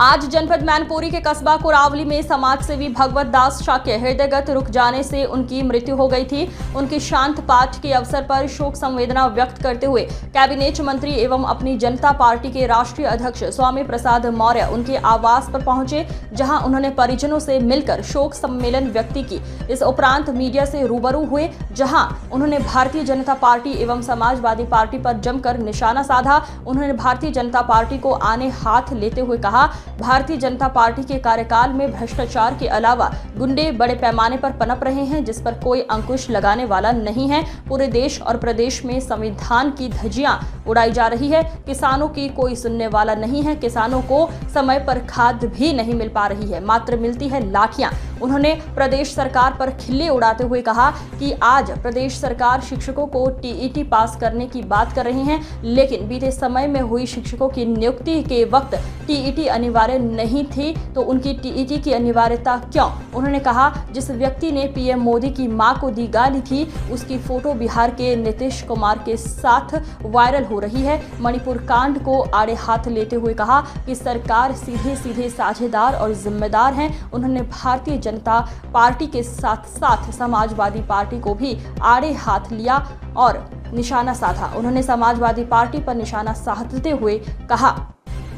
आज जनपद मैनपुरी के कस्बा कुरावली में समाज सेवी भगवत दास शाक्य हृदयगत रुक जाने से उनकी मृत्यु हो गई थी। उनकी शांत पाठ के अवसर पर शोक संवेदना व्यक्त करते हुए कैबिनेट मंत्री एवं अपनी जनता पार्टी के राष्ट्रीय अध्यक्ष स्वामी प्रसाद मौर्य उनके आवास पर पहुंचे, जहां उन्होंने परिजनों से मिलकर शोक सम्मेलन व्यक्त की। इस उपरांत मीडिया से रूबरू हुए, जहां उन्होंने भारतीय जनता पार्टी एवं समाजवादी पार्टी पर जमकर निशाना साधा। उन्होंने भारतीय जनता पार्टी को आने हाथ लेते हुए कहा, भारतीय जनता पार्टी के कार्यकाल में भ्रष्टाचार के अलावा गुंडे बड़े पैमाने पर पनप रहे हैं, जिस पर कोई अंकुश लगाने वाला नहीं है। पूरे देश और प्रदेश में संविधान की धज्जियां उड़ाई जा रही है। किसानों की कोई सुनने वाला नहीं है। किसानों को समय पर खाद भी नहीं मिल पा रही है, मात्र मिलती है लाठियां। उन्होंने प्रदेश सरकार पर खिल्ली उड़ाते हुए कहा कि आज प्रदेश सरकार शिक्षकों को टीईटी पास करने की बात कर रही है, लेकिन बीते समय में हुई शिक्षकों की नियुक्ति के वक्त टीईटी अनिवार्य नहीं थी, तो उनकी टीईटी की अनिवार्यता क्यों? उन्होंने कहा, जिस व्यक्ति ने पीएम मोदी की मां को दी गाली थी, उसकी फोटो बिहार के नीतीश कुमार के साथ वायरल हो रही है। मणिपुर कांड को आड़े हाथ लेते हुए कहा कि सरकार सीधे सीधे साझेदार और जिम्मेदार हैं। उन्होंने भारतीय जनता पार्टी के साथ साथ समाजवादी पार्टी को भी आड़े हाथ लिया और निशाना साधा। उन्होंने समाजवादी पार्टी पर निशाना साधते हुए कहा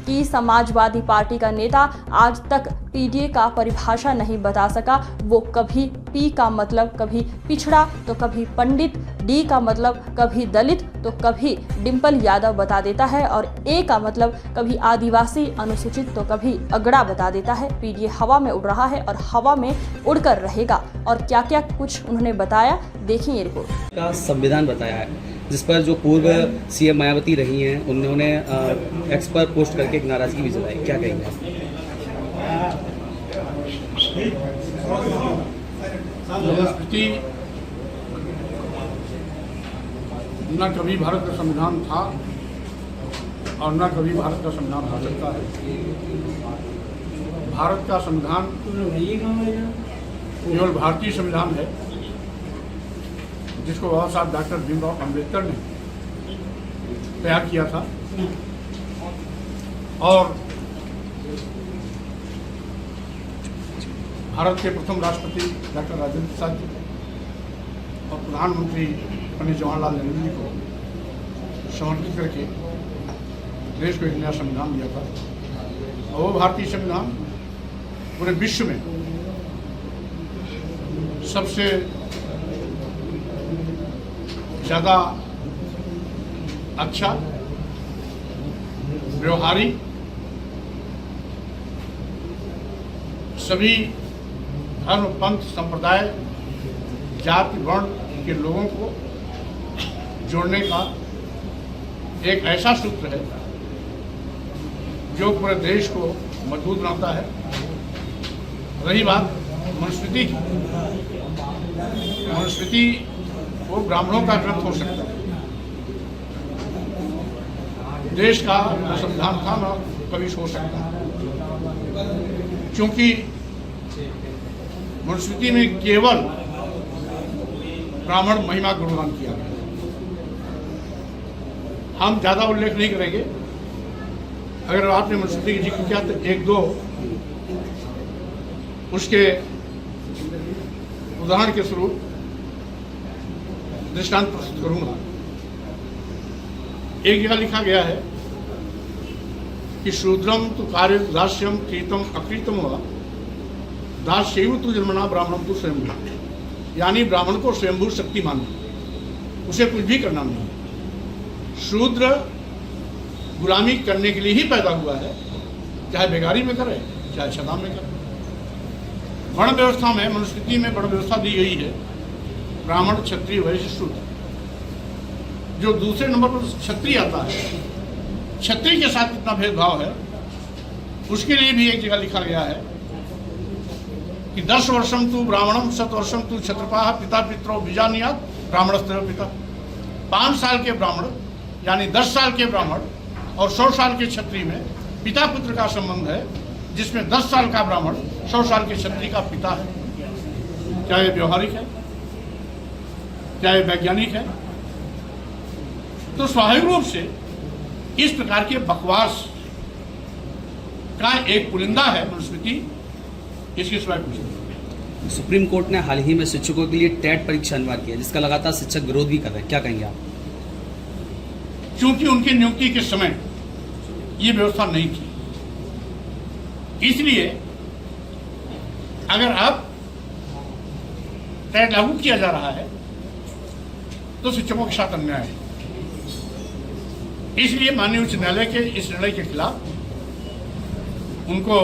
कि समाजवादी पार्टी का नेता आज तक पीडीए का परिभाषा नहीं बता सका। वो कभी पी का मतलब कभी पिछड़ा तो कभी पंडित, डी का मतलब कभी दलित तो कभी डिंपल यादव बता देता है, और ए का मतलब कभी आदिवासी अनुसूचित तो कभी अगड़ा बता देता है। पीडीए हवा में उड़ रहा है और हवा में उड़कर रहेगा। और क्या क्या कुछ उन्होंने बताया, देखिए ये रिपोर्ट। का संविधान बताया है, जिस पर जो पूर्व सीएम मायावती रही हैं, उन्होंने एक्स पर पोस्ट करके एक नाराजगी भी जताई। क्या कहेंगे? मनुस्मृति न कभी भारत का संविधान था और न कभी भारत का संविधान हो सकता है। भारत का संविधान केवल भारतीय संविधान है, जिसको बाबा साहब डॉक्टर भीमराव अम्बेडकर ने तैयार किया था। और भारत के प्रथम राष्ट्रपति डॉक्टर राजेंद्र प्रसाद जी और प्रधानमंत्री पंडित जवाहरलाल नेहरू जी को समर्पित करके देश को एक नया संविधान दिया था। और वो भारतीय संविधान पूरे विश्व में सबसे ज़्यादा अच्छा, व्यवहारिक, सभी धर्म, पंथ, संप्रदाय, जाति, वर्ण के लोगों को जोड़ने का एक ऐसा सूत्र है जो पूरे देश को मजबूत बनाता है। रही बात मनुस्मृति की, मनुस्मृति वो ब्राह्मणों का ग्रंथ हो सकता है। देश का संविधान था न कभी हो सकता है, क्योंकि मनुस्मृति में केवल ब्राह्मण महिमा गुणगान किया गया। हम ज्यादा उल्लेख नहीं करेंगे। अगर आपने मनुस्मृति की जिक्र किया तो एक दो उसके उदाहरण के स्वरूप दृष्टांत प्रस्तुत करूंगा। एक जगह लिखा गया है कि शूद्रम तो कार्य दास्यम कृतम अकृतम हुआ दास्यैव तु जन्मना ब्राह्मणम तो स्वयंभू, यानी ब्राह्मण को स्वयंभू शक्ति मानना, उसे कुछ भी करना नहीं। शूद्र गुलामी करने के लिए ही पैदा हुआ है, चाहे बेगारी में करे चाहे शदाम में करे। वर्ण व्यवस्था में, मनुस्मृति में वर्ण व्यवस्था दी गई है, ब्राह्मण, क्षत्रिय, वैश्य, शूद्र। जो दूसरे नंबर पर क्षत्रिय आता है, क्षत्रिय के साथ इतना भेदभाव है, उसके लिए भी एक जगह लिखा गया है कि 10 वर्षम तु ब्राह्मणम 7 वर्षम तु क्षत्रपाः पिता पितरो बीजानियात् ब्राह्मणस्तेव पिता। 5 साल के ब्राह्मण यानी 10 साल के ब्राह्मण और 100 साल के क्षत्रिय में पिता पुत्र का संबंध है, जिसमें 10 साल का ब्राह्मण 100 साल के क्षत्रिय का पिता है। क्या ये व्यवहारिक है? क्या ये वैज्ञानिक है? तो स्वाभाविक रूप से इस प्रकार के बकवास का एक पुलिंदा है मनुस्मृति, इसके सिवाय कुछ नहीं। सुप्रीम कोर्ट ने हाल ही में शिक्षकों के लिए टेट परीक्षा अनिवार्य किया, जिसका लगातार शिक्षक विरोध भी कर रहे हैं, क्या कहेंगे आप? क्योंकि उनकी नियुक्ति के समय ये व्यवस्था नहीं थी, इसलिए अगर अब टेट लागू किया जा रहा है तो शिक्षकों के साथ अन्याय है। इसलिए माननीय उच्च न्यायालय के इस निर्णय के खिलाफ उनको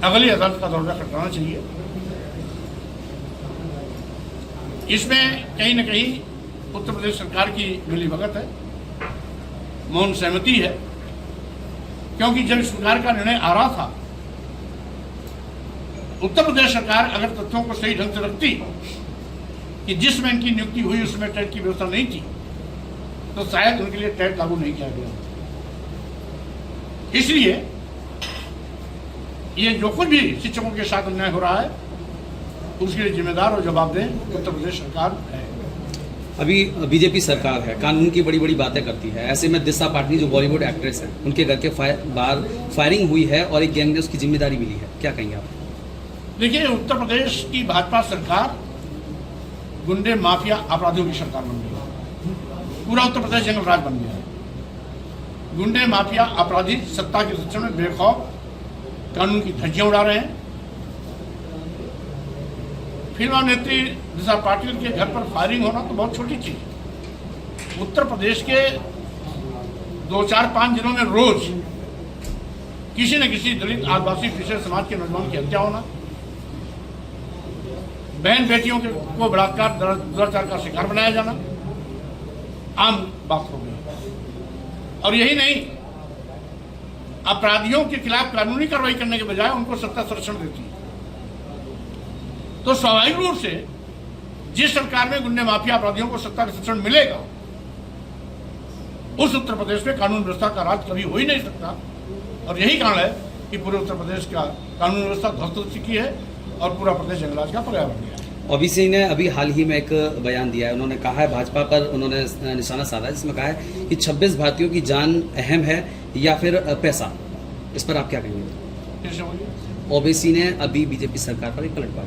अगली अदालत का दौरा करना चाहिए। इसमें कहीं न कहीं उत्तर प्रदेश सरकार की मिलीभगत है, मौन सहमति है, क्योंकि जब इस प्रकार का निर्णय आ रहा था, उत्तर प्रदेश सरकार अगर तथ्यों को सही ढंग से रखती कि जिसमें इनकी नियुक्ति हुई उसमें टेट की व्यवस्था नहीं थी, तो शायद उनके लिए टेट लागू नहीं किया गया। इसलिए ये जो कुछ भी शिक्षकों के साथ अन्याय हो रहा है उसके लिए जिम्मेदार और जवाबदेह उत्तर प्रदेश सरकार है। अभी बीजेपी सरकार है, कानून की बड़ी बड़ी बातें करती है, ऐसे में दिशा पाटनी जो बॉलीवुड एक्ट्रेस है, उनके घर के बाहर फायरिंग हुई है और एक गैंग ने उसकी जिम्मेदारी मिली है, क्या कहेंगे आप? देखिए, उत्तर प्रदेश की भाजपा सरकार गुंडे माफिया अपराधियों की सरकार बन गई है। पूरा उत्तर प्रदेश जंगल राज बन गया है। गुंडे माफिया अपराधी सत्ता के सच्चर में बेखौफ कानून की धज्जियां उड़ा रहे हैं। फिल्म अभिनेत्री दिशा पाटिल के घर पर फायरिंग होना तो बहुत छोटी चीज है। उत्तर प्रदेश के 2-4-5 जिलों में रोज किसी न किसी दलित आदिवासी पिछड़े समाज के नौजवान की हत्या होना, बहन बेटियों को बलात्कार दुराचार का शिकार बनाया जाना आम बात हो गई। और यही नहीं, अपराधियों के खिलाफ कानूनी कार्रवाई करने के बजाय उनको सत्ता संरक्षण देती है। तो स्वाभाविक रूप से जिस सरकार में गुंडे माफिया अपराधियों को सत्ता का संरक्षण मिलेगा, उस उत्तर प्रदेश में कानून व्यवस्था का राज कभी हो ही नहीं सकता। और यही कारण है कि पूरे उत्तर प्रदेश का कानून व्यवस्था ध्वस्त हो चुकी है और पूरा प्रदेश जंगलराज का पर्याय बन गया है। ओबीसी ने अभी हाल ही में एक बयान दिया है, उन्होंने कहा है भाजपा पर उन्होंने निशाना साधा है, जिसमें कहा है कि 26 भारतीयों की जान अहम है या फिर पैसा। इस पर आप क्या कहेंगे? ओबीसी ने अभी बीजेपी सरकार पर एक पलटवार